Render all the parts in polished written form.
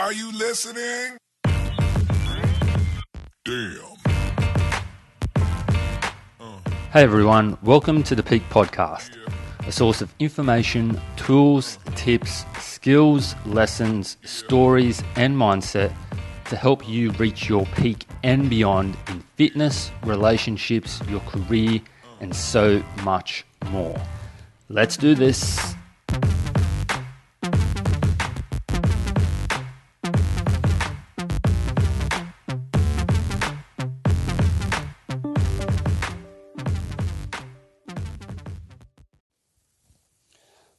Are you listening? Damn. Hey everyone, welcome to the Peak Podcast, a source of information, tools, tips, skills, lessons, stories, and mindset to help you reach your peak and beyond in fitness, relationships, your career, and so much more. Let's do this.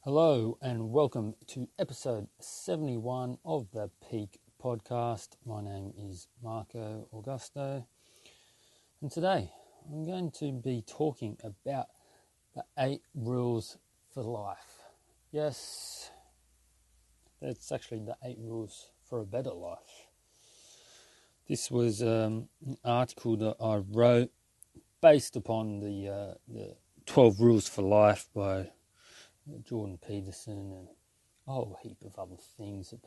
Hello and welcome to episode 71 of the Peak Podcast. My name is Marco Augusto, and today I'm going to be talking about the 8 rules for life. Yes, that's actually the 8 rules for a better life. This was an article that I wrote based upon the 12 rules for life by Jordan Peterson and a whole heap of other things that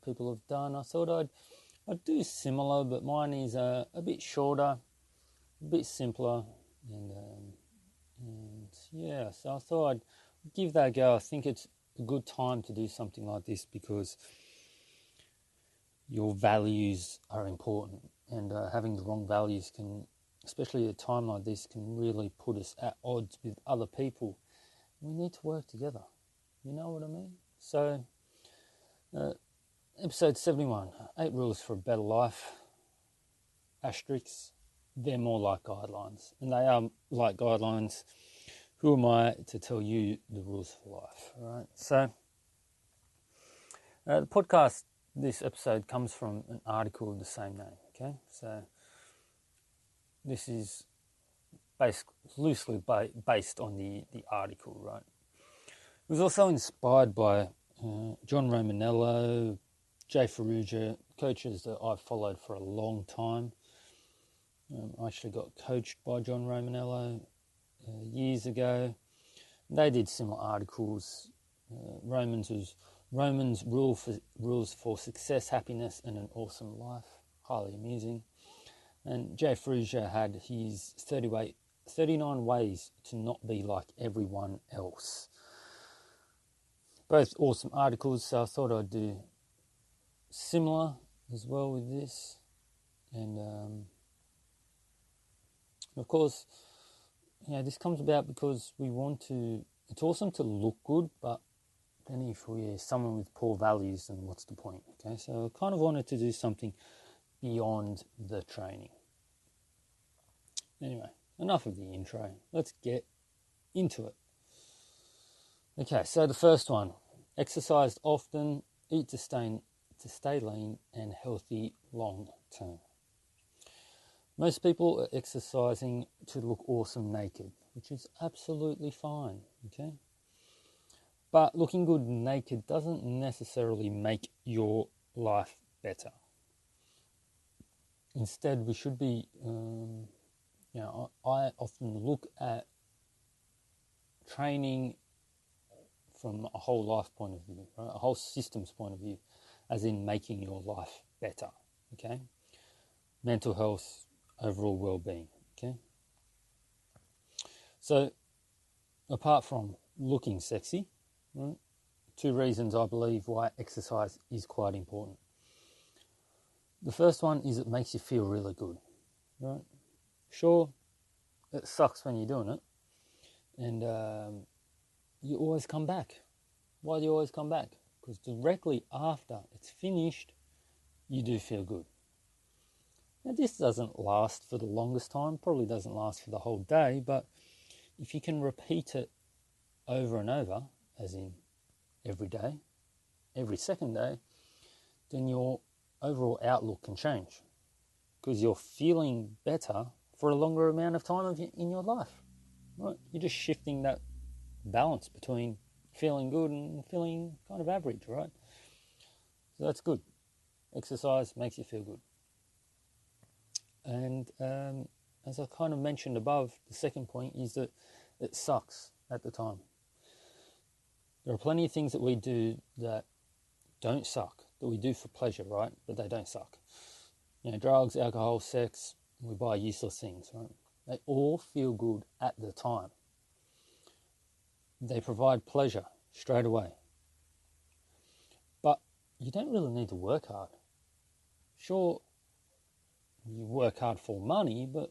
people have done. I thought I'd do similar, but mine is a bit shorter, a bit simpler, and yeah. So I thought I'd give that a go. I think it's a good time to do something like this because your values are important, and having the wrong values can, especially at a time like this, can really put us at odds with other people. We need to work together. You know what I mean? So, episode 71, 8 rules for a better life. Asterisks, they're more like guidelines. And they are like guidelines. Who am I to tell you the rules for life? All right. So, the podcast, this episode comes from an article of the same name. Okay. So, this is loosely based on the article, right? It was also inspired by John Romaniello, Jay Ferrugia, coaches that I've followed for a long time. I actually got coached by John Romaniello years ago. They did similar articles. Romans rules for success, happiness, and an awesome life. Highly amusing. And Jay Ferrugia had his 39 ways to not be like everyone else. Both awesome articles, so I thought I'd do similar as well with this. And of course, this comes about because we want to, it's awesome to look good, but then if we're someone with poor values, then what's the point? Okay, so I kind of wanted to do something beyond the training. Anyway, enough of the intro. Let's get into it. Okay, so the first one, exercise often, eat to stay lean and healthy long term. Most people are exercising to look awesome naked, which is absolutely fine, okay? But looking good naked doesn't necessarily make your life better. Instead, we should be, I often look at training from a whole life point of view, right? A whole systems point of view, as in making your life better, okay? Mental health, overall well-being, okay? So, apart from looking sexy, right, 2 reasons I believe why exercise is quite important. The first one is it makes you feel really good, right? Sure, it sucks when you're doing it, and you always come back. Why do you always come back? Because directly after it's finished, you do feel good. Now, this doesn't last for the longest time, probably doesn't last for the whole day, but if you can repeat it over and over, as in every day, every second day, then your overall outlook can change because you're feeling better for a longer amount of time in your life. Right? You're just shifting that balance between feeling good and feeling kind of average, right? So that's good. Exercise makes you feel good. And as I kind of mentioned above, the second point is that it sucks at the time. There are plenty of things that we do that don't suck, that we do for pleasure, right? But they don't suck. Drugs, alcohol, sex, we buy useless things, right? They all feel good at the time. They provide pleasure straight away. But you don't really need to work hard. Sure, you work hard for money, but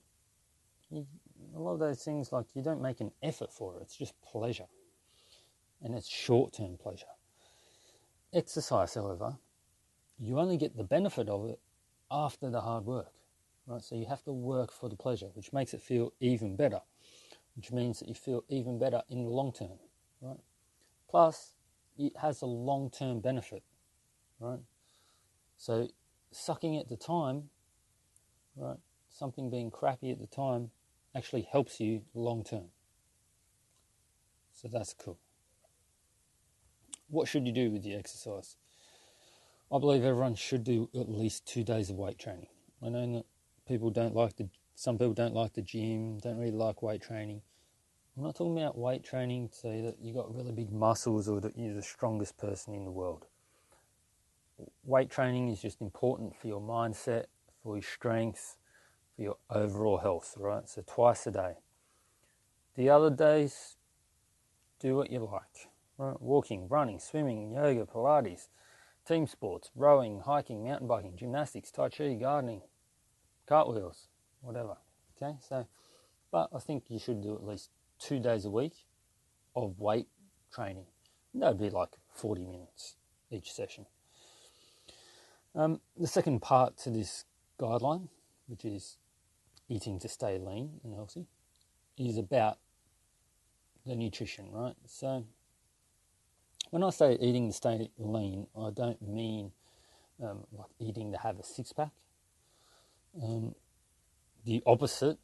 a lot of those things, like, you don't make an effort for it. It's just pleasure. And it's short-term pleasure. Exercise, however, you only get the benefit of it after the hard work, right? So you have to work for the pleasure, which makes it feel even better, which means that you feel even better in the long term, right? Plus, it has a long-term benefit, right? So sucking at the time, right, something being crappy at the time actually helps you long term. So that's cool. What should you do with the exercise? I believe everyone should do at least 2 days of weight training. I know that some people don't like the gym, don't really like weight training. I'm not talking about weight training to say that you got really big muscles or that you're the strongest person in the world. Weight training is just important for your mindset, for your strength, for your overall health, right? So twice a day. The other days, do what you like, right? Walking, running, swimming, yoga, Pilates, team sports, rowing, hiking, mountain biking, gymnastics, tai chi, gardening, cartwheels, whatever, okay? But I think you should do at least 2 days a week of weight training. That would be like 40 minutes each session. The second part to this guideline, which is eating to stay lean and healthy, is about the nutrition, right? So when I say eating to stay lean, I don't mean like eating to have a six-pack. The opposite,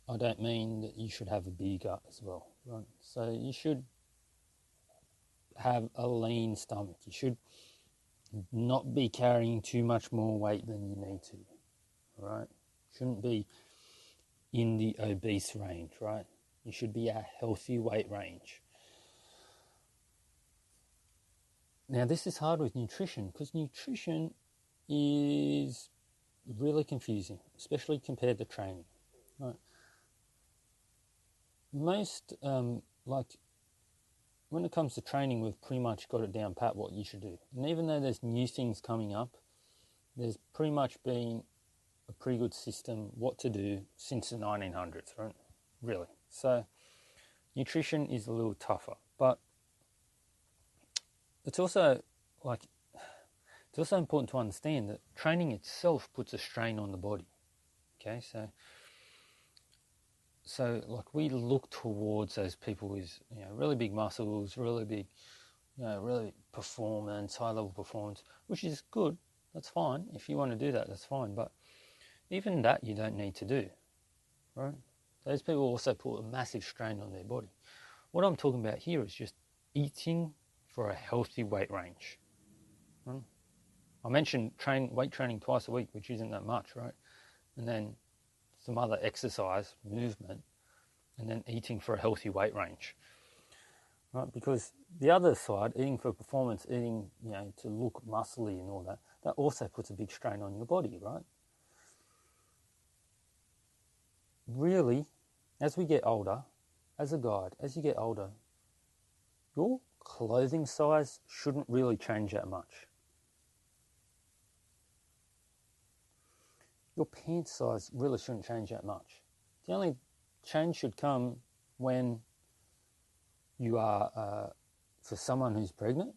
I don't mean that you should have a beer gut as well, right? So you should have a lean stomach. You should not be carrying too much more weight than you need to, right? Shouldn't be in the obese range, right? You should be a healthy weight range. Now, this is hard with nutrition because nutrition is really confusing, especially compared to training, right? Most, when it comes to training, we've pretty much got it down pat what you should do. And even though there's new things coming up, there's pretty much been a pretty good system what to do since the 1900s, right? Really. So nutrition is a little tougher, but it's also important to understand that training itself puts a strain on the body. Okay, so like we look towards those people with really big muscles, really big, really performance, high level performance, which is good. That's fine. If you want to do that, that's fine. But even that you don't need to do, right? Those people also put a massive strain on their body. What I'm talking about here is just eating for a healthy weight range. Right? I mentioned weight training twice a week, which isn't that much, right? And then some other exercise, movement, and then eating for a healthy weight range. Right? Because the other side, eating for performance, eating, to look muscly and all that, that also puts a big strain on your body, right? Really, as we get older, as a guide, as you get older, your clothing size shouldn't really change that much. Your pants size really shouldn't change that much. The only change should come when you are, for someone who's pregnant,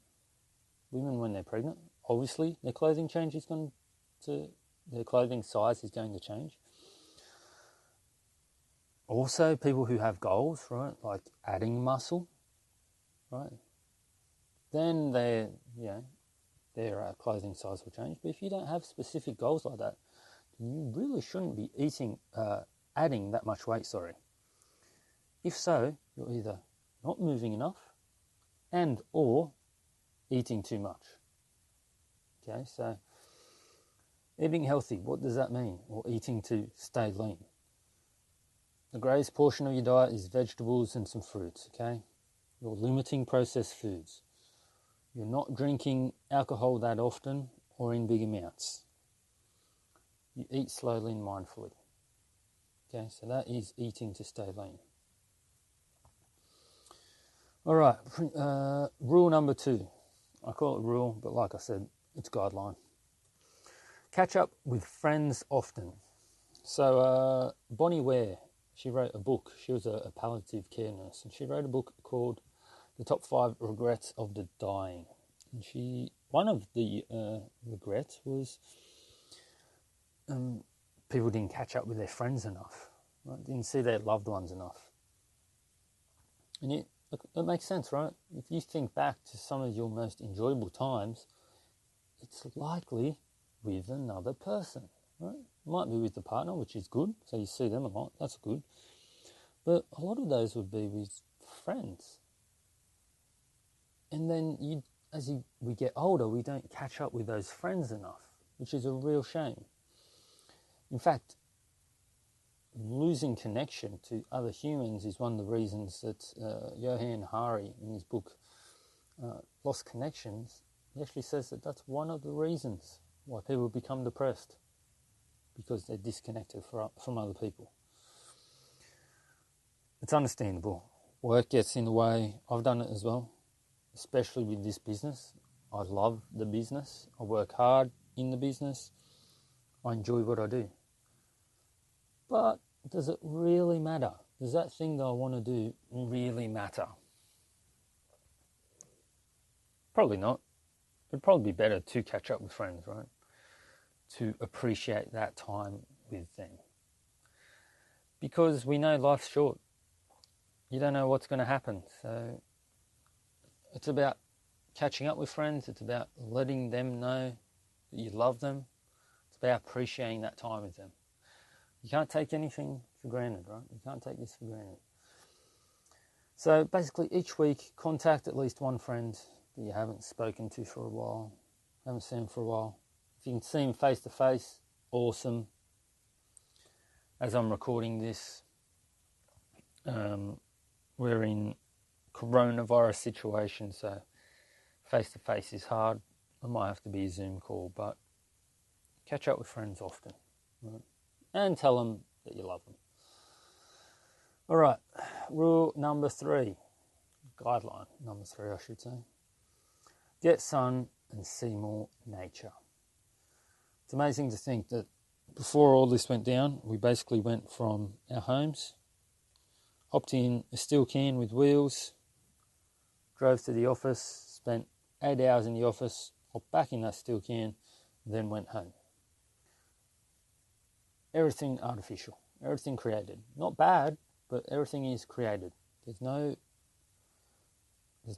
women when they're pregnant, obviously their clothing size is going to change. Also, people who have goals, right, like adding muscle, right, then their clothing size will change. But if you don't have specific goals like that, you really shouldn't be adding that much weight, If so, you're either not moving enough and or eating too much. Okay, so eating healthy, what does that mean? Or eating to stay lean. The greatest portion of your diet is vegetables and some fruits, okay? You're limiting processed foods. You're not drinking alcohol that often or in big amounts. You eat slowly and mindfully. Okay, so that is eating to stay lean. All right, rule number 2. I call it rule, but like I said, it's guideline. Catch up with friends often. So Bonnie Ware, she wrote a book. She was a palliative care nurse, and she wrote a book called The Top 5 Regrets of the Dying. And one of the regrets was people didn't catch up with their friends enough, right? Didn't see their loved ones enough. And it makes sense, right? If you think back to some of your most enjoyable times, it's likely with another person, right? It might be with the partner, which is good, so you see them a lot, that's good. But a lot of those would be with friends. And then we get older, we don't catch up with those friends enough, which is a real shame. In fact, losing connection to other humans is one of the reasons that Johann Hari, in his book Lost Connections, he actually says that that's one of the reasons why people become depressed, because they're disconnected from other people. It's understandable. Work gets in the way. I've done it as well, especially with this business. I love the business. I work hard in the business. I enjoy what I do. But does it really matter? Does that thing that I want to do really matter? Probably not. It'd probably be better to catch up with friends, right? To appreciate that time with them. Because we know life's short. You don't know what's going to happen. So it's about catching up with friends. It's about letting them know that you love them. It's about appreciating that time with them. You can't take anything for granted, right? You can't take this for granted. So basically each week, contact at least one friend that you haven't spoken to for a while, haven't seen for a while. If you can see him face to face, awesome. As I'm recording this, we're in coronavirus situation, so face to face is hard. It might have to be a Zoom call, but catch up with friends often, right? And tell them that you love them. All right, rule number 3, guideline number 3, I should say. Get sun and see more nature. It's amazing to think that before all this went down, we basically went from our homes, hopped in a steel can with wheels, drove to the office, spent 8 hours in the office, hopped back in that steel can, then went home. Everything artificial, everything created. Not bad, but everything is created. There's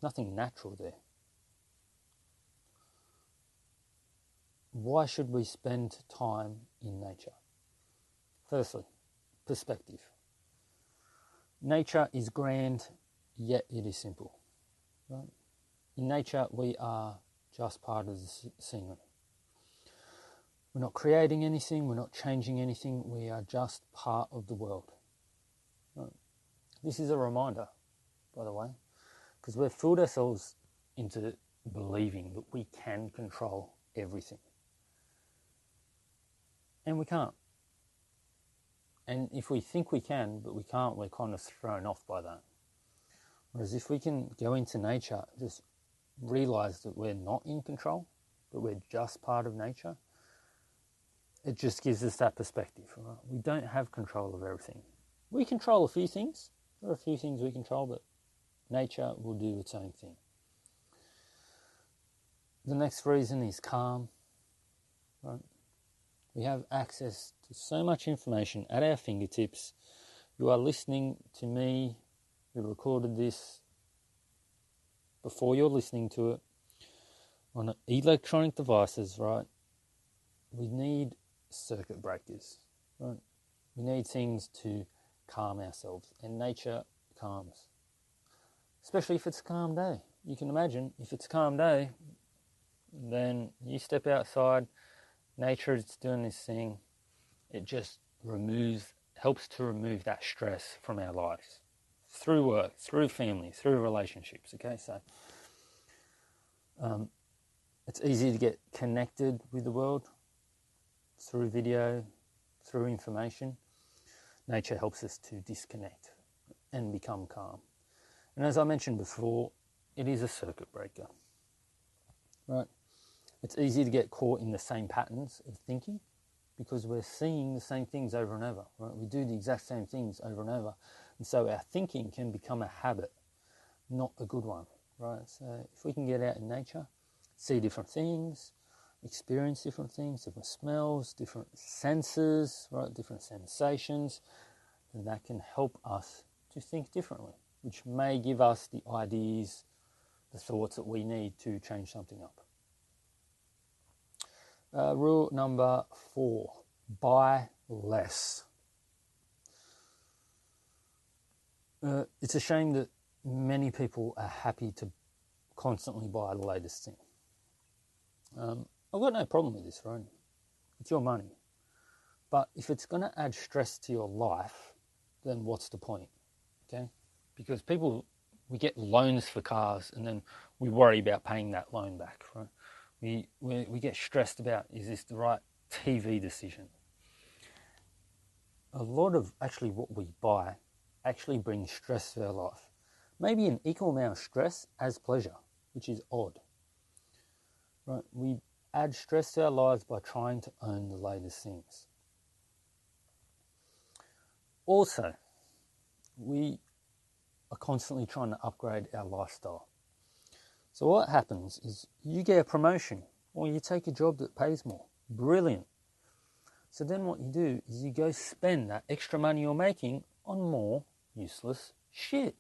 nothing natural there. Why should we spend time in nature? Firstly, perspective. Nature is grand, yet it is simple. Right? In nature, we are just part of the scenery. We're not creating anything, we're not changing anything, we are just part of the world. Right? This is a reminder, by the way, because we've fooled ourselves into believing that we can control everything. And we can't. And if we think we can, but we can't, we're kind of thrown off by that. Whereas if we can go into nature, just realize that we're not in control, but we're just part of nature, it just gives us that perspective. Right? We don't have control of everything. We control a few things. There are a few things we control, but nature will do its own thing. The next reason is calm. Right? We have access to so much information at our fingertips. You are listening to me, who recorded this before you're listening to it, on electronic devices, right? We need circuit breakers, right? We need things to calm ourselves, and nature calms. Especially if it's a calm day. You can imagine, if it's a calm day, then you step outside, nature is doing this thing, it just helps to remove that stress from our lives. Through work, through family, through relationships, okay? So It's easy to get connected with the world through video, through information. Nature helps us to disconnect and become calm. And as I mentioned before, it is a circuit breaker, right? It's easy to get caught in the same patterns of thinking because we're seeing the same things over and over, right? We do the exact same things over and over. And so our thinking can become a habit, not a good one, right? So if we can get out in nature, see different things, experience different things, different smells, different senses, right? Different sensations, then that can help us to think differently, which may give us the ideas, the thoughts that we need to change something up. Rule number 4, buy less. It's a shame that many people are happy to constantly buy the latest thing. I've got no problem with this, right? It's your money. But if it's going to add stress to your life, then what's the point, okay? Because we get loans for cars and then we worry about paying that loan back, right? We get stressed about, is this the right TV decision? A lot of actually what we buy actually brings stress to our life. Maybe an equal amount of stress as pleasure, which is odd. Right? We add stress to our lives by trying to own the latest things. Also, we are constantly trying to upgrade our lifestyle. So what happens is you get a promotion or you take a job that pays more. Brilliant. So then what you do is you go spend that extra money you're making on more useless shit.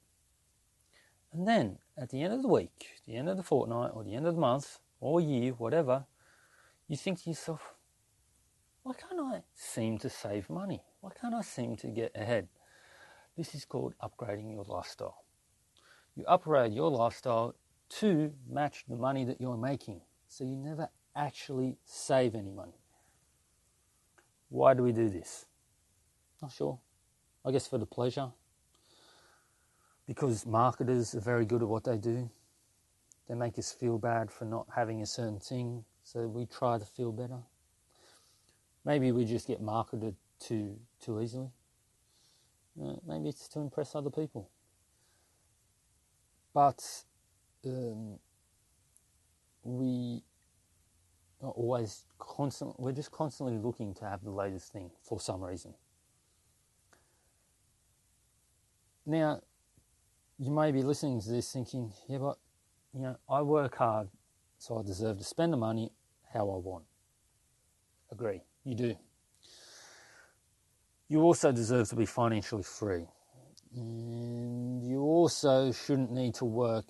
And then at the end of the week, the end of the fortnight or the end of the month or year, whatever, you think to yourself, why can't I seem to save money? Why can't I seem to get ahead? This is called upgrading your lifestyle. You upgrade your lifestyle to match the money that you're making. So you never actually save any money. Why do we do this? Not sure. I guess for the pleasure. Because marketers are very good at what they do. They make us feel bad for not having a certain thing, so we try to feel better. Maybe we just get marketed too easily. Maybe it's to impress other people. But we are always we're just constantly looking to have the latest thing for some reason. Now, you may be listening to this thinking, yeah, but I work hard, so I deserve to spend the money how I want. Agree, you do. You also deserve to be financially free. And you also shouldn't need to work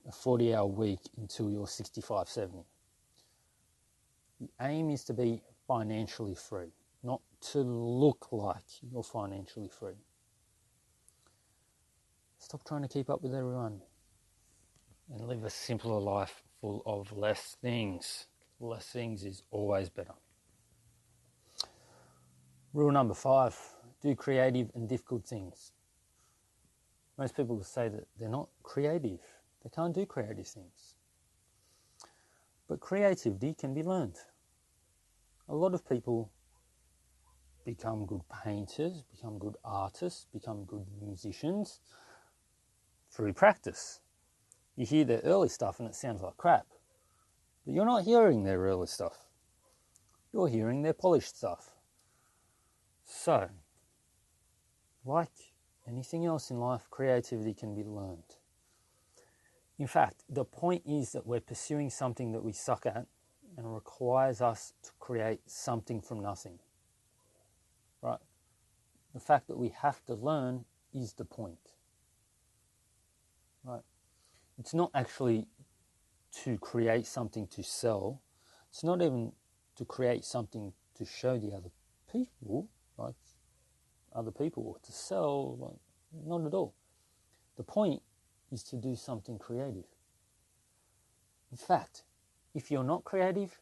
a 40-hour week until you're 65, 70. The aim is to be financially free, not to look like you're financially free. Stop trying to keep up with everyone and live a simpler life full of less things. Less things is always better. Rule number 5, do creative and difficult things. Most people will say that they're not creative. They can't do creative things. But creativity can be learned. A lot of people become good painters, become good artists, become good musicians through practice. You hear their early stuff and it sounds like crap. But you're not hearing their early stuff. You're hearing their polished stuff. So, like anything else in life, creativity can be learned. In fact, the point is that we're pursuing something that we suck at and requires us to create something from nothing. Right? The fact that we have to learn is the point. Right? It's not actually to create something to sell. It's not even to create something to show the other people, like other people, or to sell, like, not at all. The point is to do something creative. In fact, if you're not creative,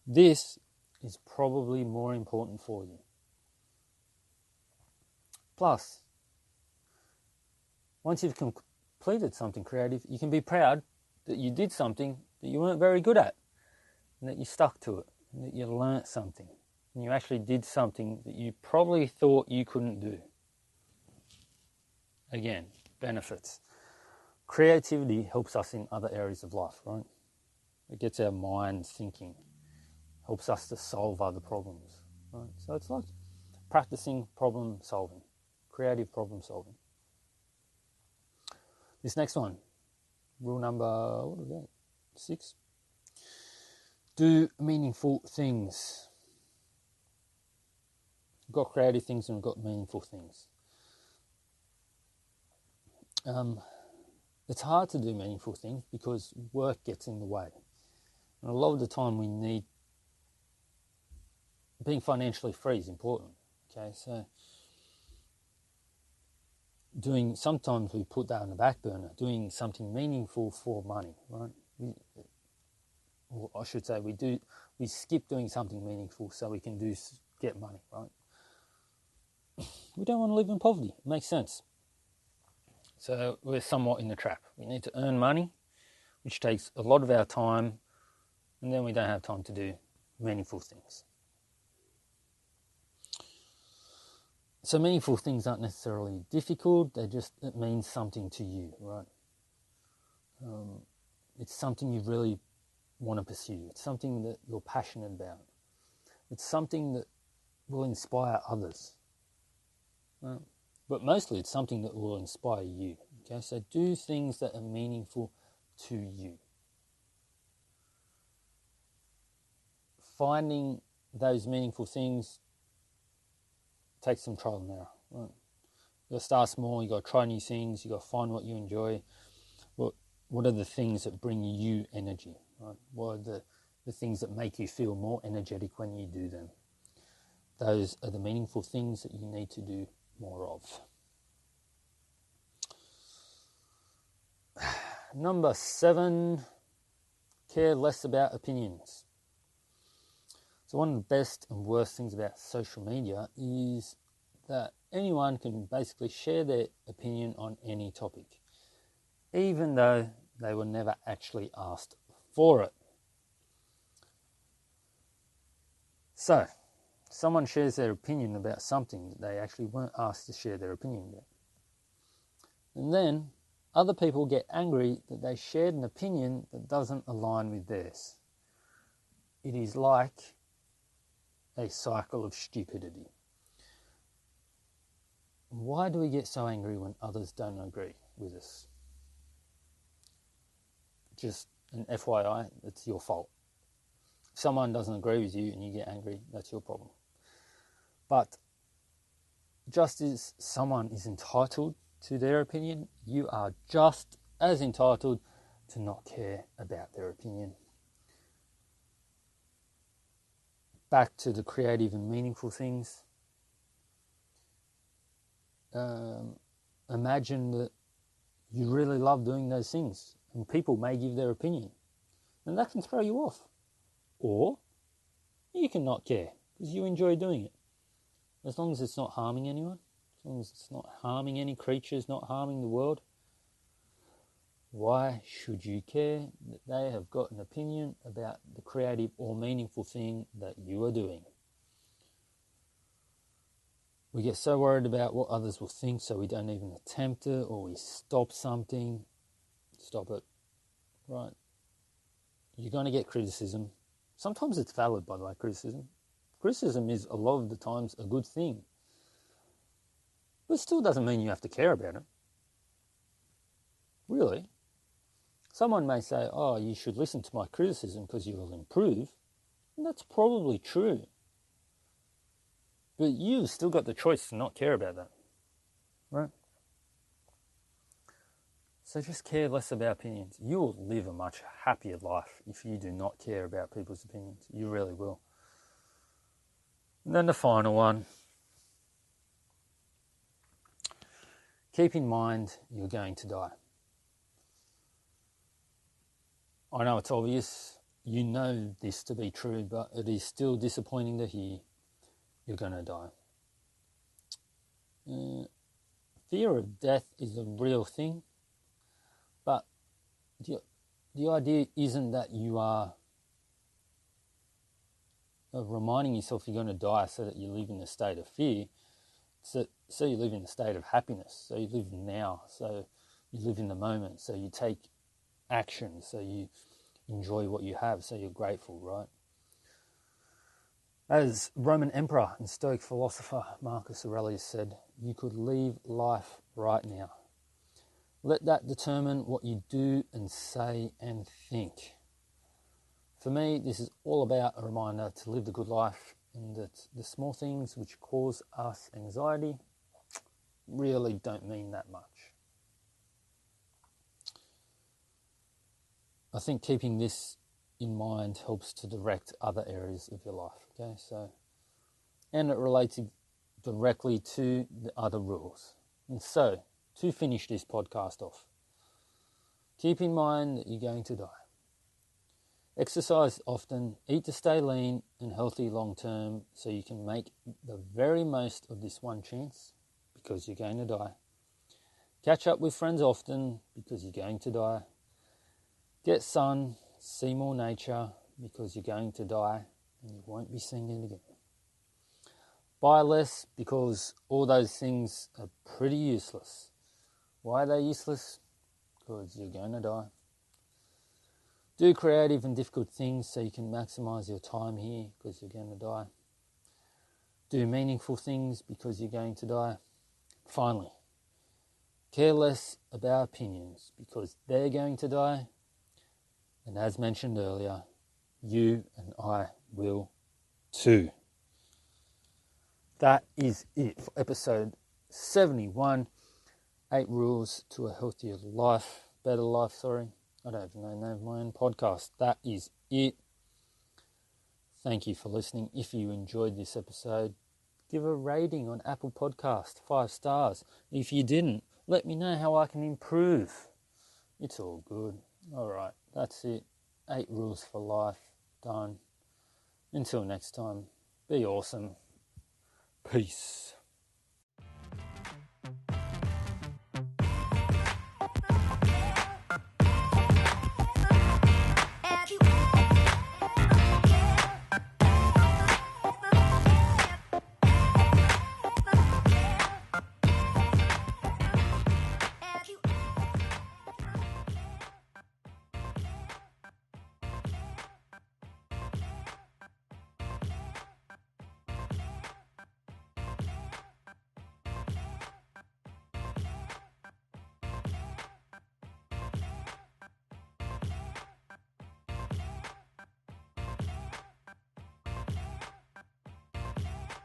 this is probably more important for you. Plus, once you've completed something creative, you can be proud that you did something that you weren't very good at, and that you stuck to it, and that you learnt something, and you actually did something that you probably thought you couldn't do. Again, benefits. Creativity helps us in other areas of life, right? It gets our minds thinking, helps us to solve other problems, right? So it's like practicing problem solving, creative problem solving. This next one, rule number, 6? Do meaningful things. We've got creative things and we've got meaningful things. It's hard to do meaningful things because work gets in the way. And a lot of the time we need, being financially free is important, okay? So sometimes we put that on the back burner, doing something meaningful for money, right? Or I should say we skip doing something meaningful so we can get money, right? We don't want to live in poverty. It makes sense. So we're somewhat in the trap. We need to earn money, which takes a lot of our time, and then we don't have time to do meaningful things. So meaningful things aren't necessarily difficult. It means something to you, right? It's something you really want to pursue. It's something that you're passionate about. It's something that will inspire others. Right? But mostly it's something that will inspire you. Okay, so do things that are meaningful to you. Finding those meaningful things takes some trial and error. Right? You got to start small. You got to try new things. You got to find what you enjoy. What are the things that bring you energy? Right? What are the things that make you feel more energetic when you do them? Those are the meaningful things that you need to do more of. Number 7, care less about opinions. So one of the best and worst things about social media is that anyone can basically share their opinion on any topic, even though they were never actually asked for it. So, someone shares their opinion about something that they actually weren't asked to share their opinion about. And then other people get angry that they shared an opinion that doesn't align with theirs. It is like a cycle of stupidity. Why do we get so angry when others don't agree with us? Just an FYI, it's your fault. If someone doesn't agree with you and you get angry, that's your problem. But just as someone is entitled to their opinion, you are just as entitled to not care about their opinion. Back to the creative and meaningful things. Imagine that you really love doing those things and people may give their opinion, and that can throw you off. Or you can not care because you enjoy doing it. As long as it's not harming anyone, as long as it's not harming any creatures, not harming the world, why should you care that they have got an opinion about the creative or meaningful thing that you are doing? We get so worried about what others will think, so we don't even attempt it, or we stop something. Stop it, right? You're going to get criticism. Sometimes it's valid, by the way, criticism. Criticism is a lot of the times a good thing. But it still doesn't mean you have to care about it. Really. Someone may say, oh, you should listen to my criticism because you will improve. And that's probably true. But you've still got the choice to not care about that. Right? So just care less about opinions. You will live a much happier life if you do not care about people's opinions. You really will. And then the final one. Keep in mind you're going to die. I know it's obvious. You know this to be true, but it is still disappointing to hear you're going to die. Fear of death is a real thing, but the idea isn't that you are reminding yourself you're going to die so that you live in a state of fear. So you live in a state of happiness. So you live now. So you live in the moment. So you take action. So you enjoy what you have. So you're grateful, right? As Roman emperor and Stoic philosopher Marcus Aurelius said, you could leave life right now. Let that determine what you do and say and think. For me, this is all about a reminder to live the good life, and that the small things which cause us anxiety really don't mean that much. I think keeping this in mind helps to direct other areas of your life. Okay, and it relates directly to the other rules. And so, to finish this podcast off, keep in mind that you're going to die. Exercise often, eat to stay lean and healthy long term so you can make the very most of this one chance because you're going to die. Catch up with friends often because you're going to die. Get sun, see more nature because you're going to die and you won't be seeing it again. Buy less because all those things are pretty useless. Why are they useless? Because you're going to die. Do creative and difficult things so you can maximize your time here because you're going to die. Do meaningful things because you're going to die. Finally, care less about opinions because they're going to die. And as mentioned earlier, you and I will too. That is it for episode 71. 8 rules to a healthier life, better life, sorry. I don't even know the name of my own podcast. That is it. Thank you for listening. If you enjoyed this episode, give a rating on Apple Podcast, 5 stars. If you didn't, let me know how I can improve. It's all good. All right, that's it. 8 rules for life, done. Until next time, be awesome. Peace.